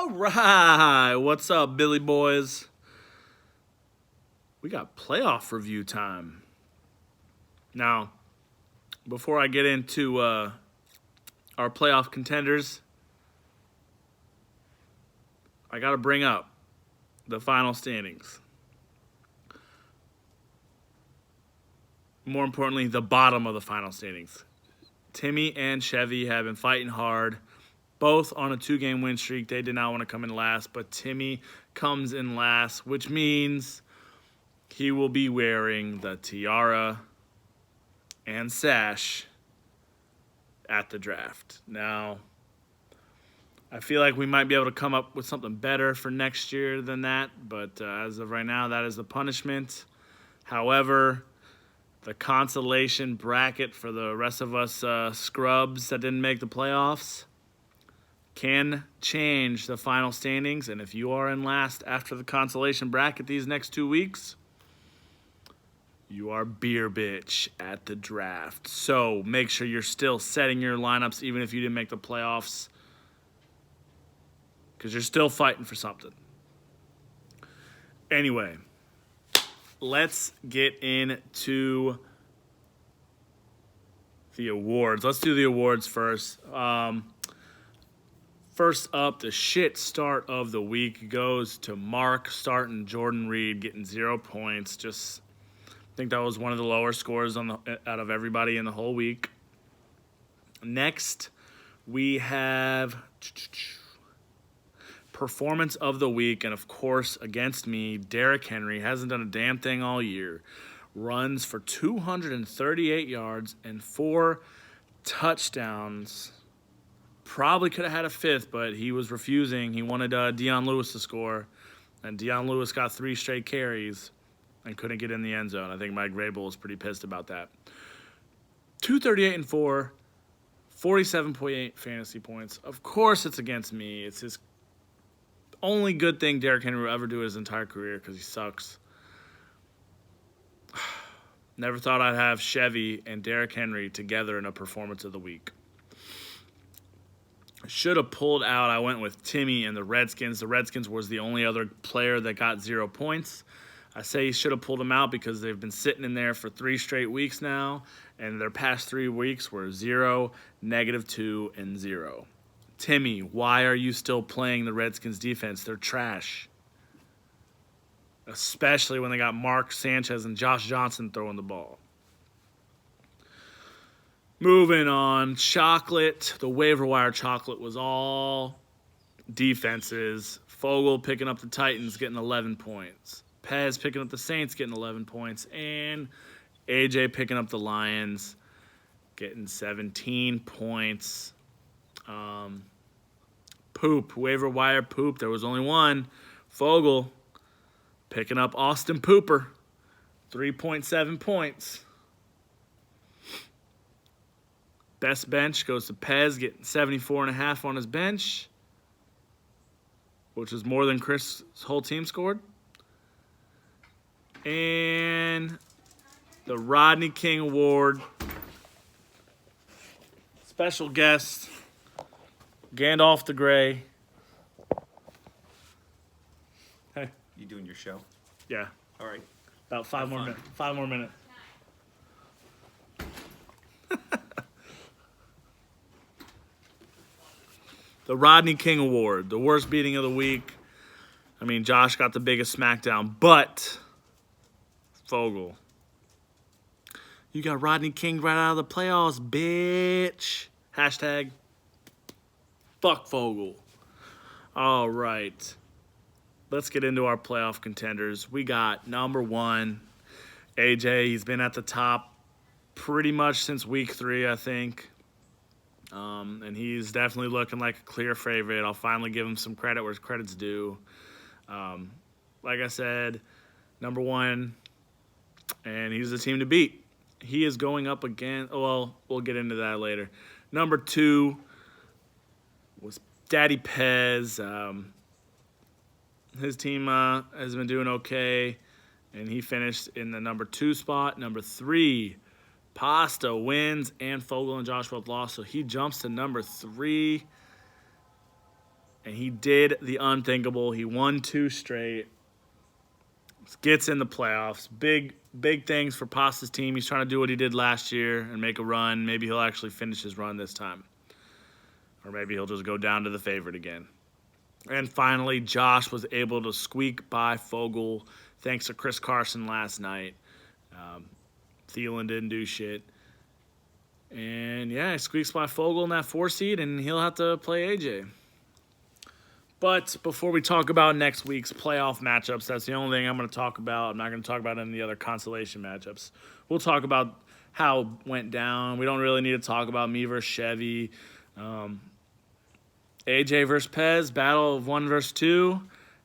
All right, what's up, Billy boys? We got playoff review time. Now, before I get into our playoff contenders, I got to bring up the final standings. More importantly, the bottom of the final standings. Timmy and Chevy have been fighting hard, both on a 2-game win streak. They did not want to come in last, but Timmy comes in last, which means he will be wearing the tiara and sash at the draft. Now, I feel like we might be able to come up with something better for next year than that, but as of right now, that is the punishment. However, the consolation bracket for the rest of us scrubs that didn't make the playoffs can change the final standings, and if you are in last after the consolation bracket these next 2 weeks, you are beer bitch at the draft. So make sure you're still setting your lineups even if you didn't make the playoffs, because you're still fighting for something. Anyway, let's get into the awards. Let's do the awards first. First up, the shit start of the week goes to Mark starting Jordan Reed, getting 0 points. I think that was one of the lower scores out of everybody in the whole week. Next, we have performance of the week, and of course, against me, Derrick Henry hasn't done a damn thing all year. Runs for 238 yards and 4 touchdowns. Probably could have had a fifth, but he was refusing. He wanted Dion Lewis to score, and Dion Lewis got 3 straight carries and couldn't get in the end zone. I think Mike Vrabel was pretty pissed about that. 238 and 4, 47.8 fantasy points. Of course it's against me. It's his only good thing Derrick Henry will ever do his entire career because he sucks. Never thought I'd have Chevy and Derrick Henry together in a performance of the week. Should have pulled out. I went with Timmy and the Redskins. The Redskins was the only other player that got 0 points. I say he should have pulled them out because they've been sitting in there for 3 straight weeks now, and their past 3 weeks were 0, -2, and 0. Timmy, why are you still playing the Redskins defense? They're trash. Especially when they got Mark Sanchez and Josh Johnson throwing the ball. Moving on, chocolate. The waiver wire chocolate was all defenses. Fogel picking up the Titans, getting 11 points. Pez picking up the Saints, getting 11 points. And AJ picking up the Lions, getting 17 points. Poop, waiver wire poop. There was only one. Fogel picking up Austin Pooper, 3.7 points. Best bench goes to Pez, getting 74.5 on his bench, which is more than Chris' whole team scored. And the Rodney King Award, special guest, Gandalf the Grey. Hey. You doing your show? Yeah. All right. About 5 more minutes. 5 more minutes. The Rodney King Award, the worst beating of the week. I mean, Josh got the biggest smackdown, but Fogel, you got Rodney King right out of the playoffs, bitch. Hashtag fuck Fogel. All right. Let's get into our playoff contenders. We got number 1, AJ. He's been at the top pretty much since week 3, I think. And he's definitely looking like a clear favorite. I'll finally give him some credit where credit's due. Like I said, number 1, and he's the team to beat. He is going up against, well, we'll get into that later. Number 2 was Daddy Pez. His team has been doing okay, and he finished in the number 2 spot. Number 3, Pasta wins, and Fogel and Josh both lost, so he jumps to number 3. and he did the unthinkable. He won 2 straight, gets in the playoffs. Big things for Pasta's team. He's trying to do what he did last year and make a run. Maybe he'll actually finish his run this time. Or maybe he'll just go down to the favorite again. And finally, Josh was able to squeak by Fogle thanks to Chris Carson last night. Thielen didn't do shit. And, yeah, he squeaks by Fogle in that 4 seed, and he'll have to play AJ. But before we talk about next week's playoff matchups, that's the only thing I'm going to talk about. I'm not going to talk about any of the other consolation matchups. We'll talk about how it went down. We don't really need to talk about me versus Chevy. AJ versus Pez, battle of 1 versus 2.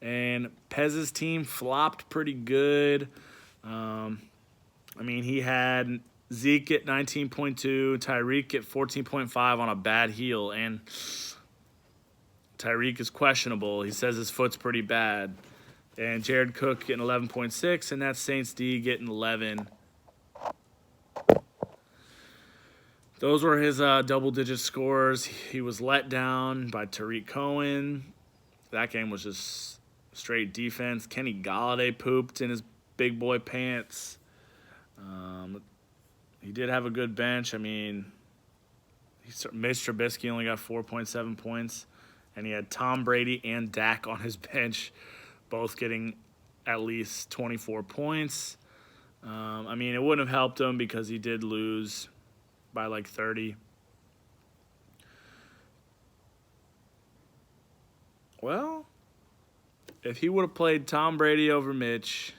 And Pez's team flopped pretty good. He had Zeke at 19.2, Tyreek at 14.5 on a bad heel, and Tyreek is questionable. He says his foot's pretty bad. And Jared Cook getting 11.6, and that's Saints D getting 11. Those were his double-digit scores. He was let down by Tariq Cohen. That game was just straight defense. Kenny Golladay pooped in his big boy pants. He did have a good bench. Mitch Trubisky only got 4.7 points, and he had Tom Brady and Dak on his bench, both getting at least 24 points. It wouldn't have helped him because he did lose by like 30. Well, if he would have played Tom Brady over Mitch,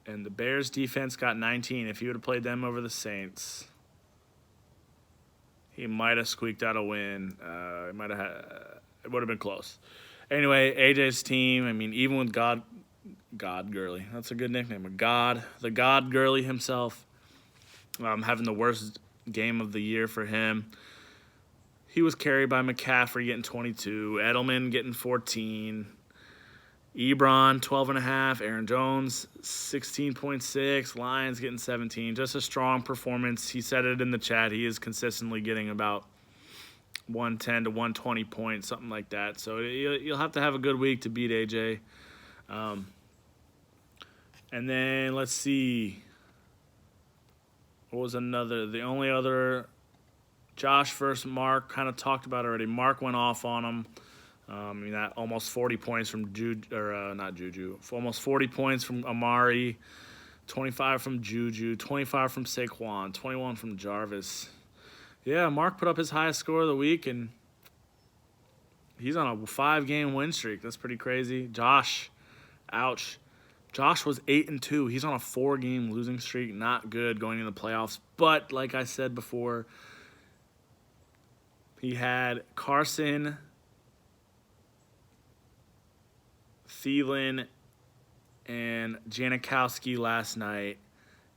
and the Bears defense got 19, if he would have played them over the Saints, he might have squeaked out a win. It would have been close. Anyway, AJ's team, even with God Gurley, that's a good nickname, the God Gurley himself, having the worst game of the year for him. He was carried by McCaffrey getting 22, Edelman getting 14, Ebron 12.5, Aaron Jones 16.6, Lions getting 17. Just a strong performance. He said it in the chat. He is consistently getting about 110 to 120 points, something like that. So you'll have to have a good week to beat AJ. And then let's see. What was the only other, Josh versus Mark, kind of talked about already. Mark went off on him. That almost 40 points from almost 40 points from Amari, 25 from Juju, 25 from Saquon, 21 from Jarvis. Yeah, Mark put up his highest score of the week, and he's on a 5-game win streak. That's pretty crazy. Josh, ouch. Josh was 8-2. He's on a 4-game losing streak. Not good going into the playoffs. But like I said before, he had Carson, Thielen, and Janikowski last night,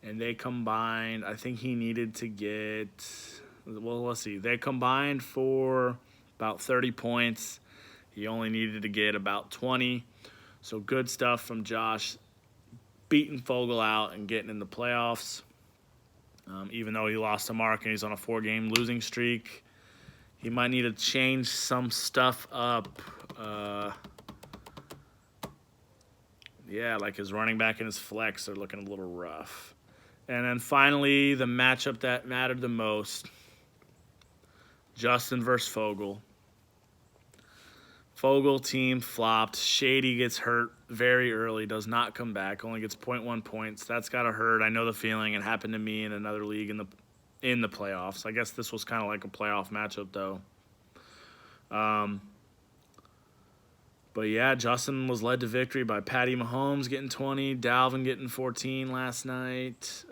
and they combined, I think he needed to get, let's see, they combined for about 30 points. He only needed to get about 20. So good stuff from Josh, beating Fogle out and getting in the playoffs. Even though he lost to Mark and he's on a 4-game losing streak, he might need to change some stuff up. Like his running back and his flex are looking a little rough. And then finally, the matchup that mattered the most, Justin versus Fogle. Fogle team flopped. Shady gets hurt very early, does not come back, only gets 0.1 points. That's got to hurt. I know the feeling. It happened to me in another league in the playoffs. I guess this was kind of like a playoff matchup, though. But yeah, Justin was led to victory by Patty Mahomes getting 20, Dalvin getting 14 last night,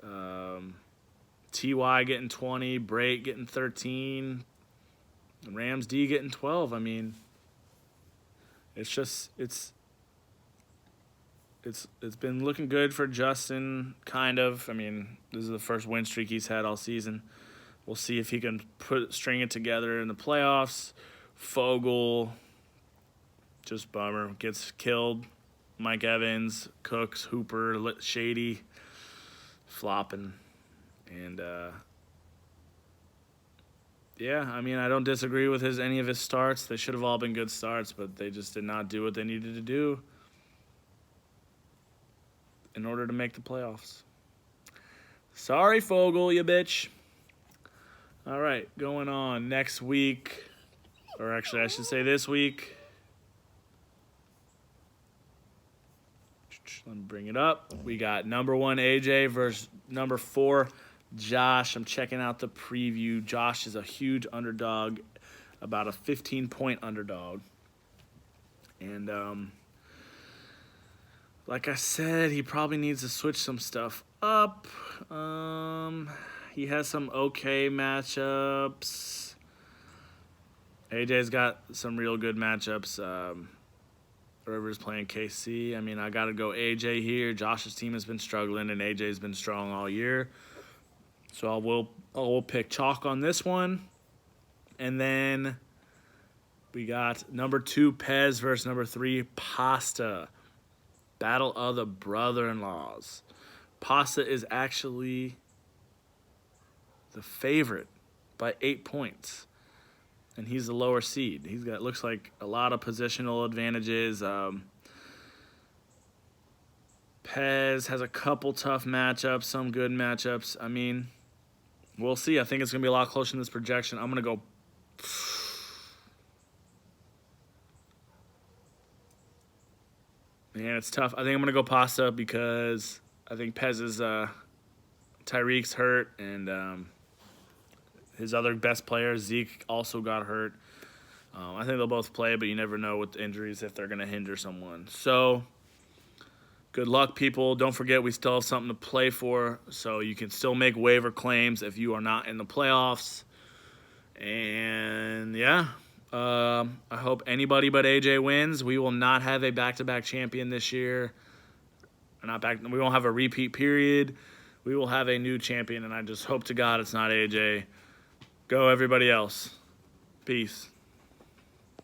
T.Y. getting 20, Brake getting 13, and Rams D getting 12. It's been looking good for Justin, kind of. This is the first win streak he's had all season. We'll see if he can string it together in the playoffs. Fogle, just bummer, gets killed. Mike Evans, Cooks, Hooper, Shady, flopping. And, yeah, I mean, I don't disagree with any of his starts. They should have all been good starts, but they just did not do what they needed to do in order to make the playoffs. Sorry, Fogel, you bitch. All right, going on next week, or actually I should say this week. Let me bring it up. We got number 1 AJ versus number 4 Josh. I'm checking out the preview. Josh is a huge underdog, about a 15-point underdog. And like I said, he probably needs to switch some stuff up. He has some okay matchups. AJ's got some real good matchups. Rivers playing KC. I mean, I got to go AJ here. Josh's team has been struggling, and AJ's been strong all year. So I will pick chalk on this one. And then we got number 2 Pez versus number 3 Pasta. Battle of the brother-in-laws. Pasta is actually the favorite by 8 points. And he's the lower seed. He's got, looks like, a lot of positional advantages. Pez has a couple tough matchups, some good matchups. I mean, we'll see. I think it's going to be a lot closer than this projection. I'm going to go... Man, it's tough. I think I'm going to go Pasta because I think Pez's Tyreek's hurt, and his other best player, Zeke, also got hurt. I think they'll both play, but you never know with the injuries if they're going to hinder someone. So, good luck, people. Don't forget we still have something to play for, so you can still make waiver claims if you are not in the playoffs. And, yeah, I hope anybody but AJ wins. We will not have a back-to-back champion this year. We won't have a repeat period. We will have a new champion, and I just hope to God it's not AJ. Go everybody else. Peace.